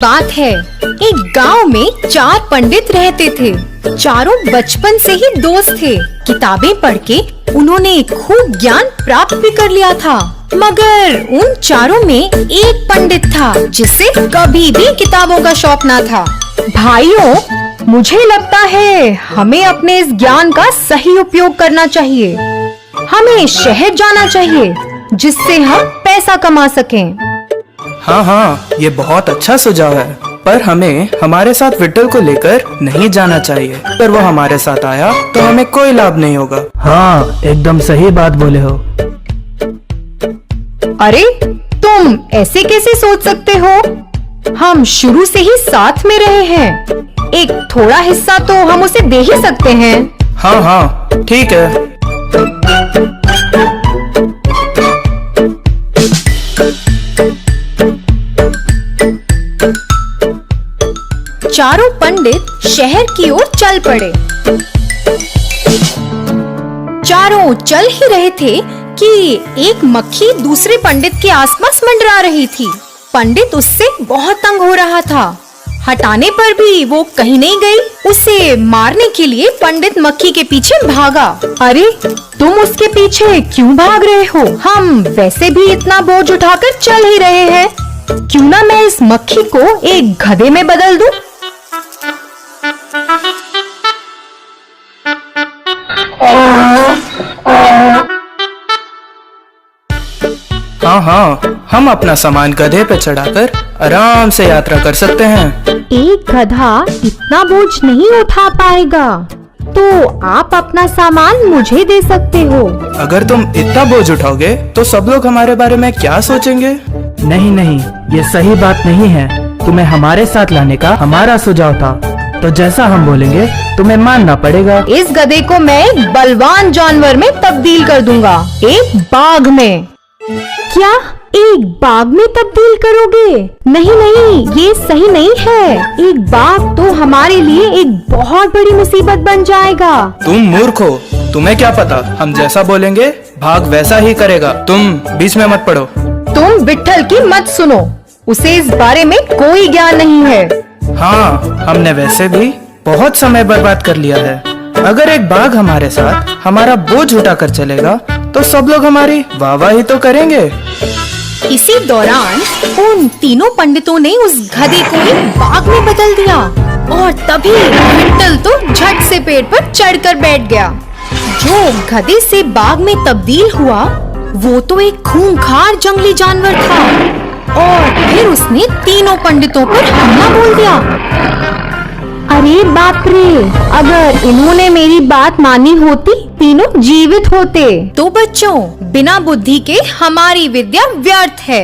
बात है, एक गांव में 4 पंडित रहते थे। चारों बचपन से ही दोस्त थे। किताबें पढ़ के उन्होंने खूब ज्ञान प्राप्त भी कर लिया था। मगर उन चारों में एक पंडित था जिसे कभी भी किताबों का शौक ना था। भाइयों, मुझे लगता है हमें अपने इस ज्ञान का सही उपयोग करना चाहिए। हमें शहर जाना चाहिए जिससे हम पैसा कमा सकें। हाँ, ये बहुत अच्छा सुझाव है, पर हमें हमारे साथ विट्ठल को लेकर नहीं जाना चाहिए। अगर वो हमारे साथ आया तो हमें कोई लाभ नहीं होगा। हाँ, एकदम सही बात बोले हो। अरे, तुम ऐसे कैसे सोच सकते हो? हम शुरू से ही साथ में रहे हैं। एक थोड़ा हिस्सा तो हम उसे दे ही सकते हैं। हाँ, ठीक है। चारों पंडित शहर की ओर चल पड़े। चारों चल ही रहे थे कि एक मक्खी दूसरे पंडित के आसपास मंडरा रही थी। पंडित उससे बहुत तंग हो रहा था। हटाने पर भी वो कहीं नहीं गई। उसे मारने के लिए पंडित मक्खी के पीछे भागा। अरे, तुम उसके पीछे क्यों भाग रहे हो? हम वैसे भी इतना बोझ उठाकर चल ही रहे हैं। क्यों ना मैं इस मक्खी को एक गधे में बदल दूं? हाँ, हम अपना सामान गधे पे चढ़ाकर आराम से यात्रा कर सकते हैं। एक गधा इतना बोझ नहीं उठा पाएगा, तो आप अपना सामान मुझे दे सकते हो। अगर तुम इतना बोझ उठाओगे तो सब लोग हमारे बारे में क्या सोचेंगे? नहीं, ये सही बात नहीं है। तुम्हें हमारे साथ लाने का हमारा सुझाव था, तो जैसा हम बोलेंगे तुम्हें मानना पड़ेगा। इस गधे को मैं एक बलवान जानवर में तब्दील कर दूंगा, एक बाघ में। क्या एक बाघ में तब्दील करोगे? नहीं, ये सही नहीं है। एक बाघ तो हमारे लिए एक बहुत बड़ी मुसीबत बन जाएगा। तुम मूर्ख हो, तुम्हें क्या पता? हम जैसा बोलेंगे बाघ वैसा ही करेगा। तुम बीच में मत पड़ो। तुम विट्ठल की मत सुनो, उसे इस बारे में कोई ज्ञान नहीं है। हाँ, हमने वैसे भी बहुत समय बर्बाद कर लिया है। अगर एक बाघ हमारे साथ हमारा बोझ उठाकर चलेगा तो सब लोग हमारी वाहवाही तो करेंगे। इसी दौरान उन तीनों पंडितों ने उस गधे को एक बाघ में बदल दिया और तभी विट्ठल तो झट से पेड़ पर चढ़कर बैठ गया। जो गधे से बाघ में तब्दील हुआ वो तो एक खूंखार जंगली जानवर था और फिर उसने तीनों पंडितों पर हमला बोल दिया। अरे बाप रे! अगर इन्होंने मेरी बात मानी होती, तीनों जीवित होते। तो बच्चों, बिना बुद्धि के हमारी विद्या व्यर्थ है।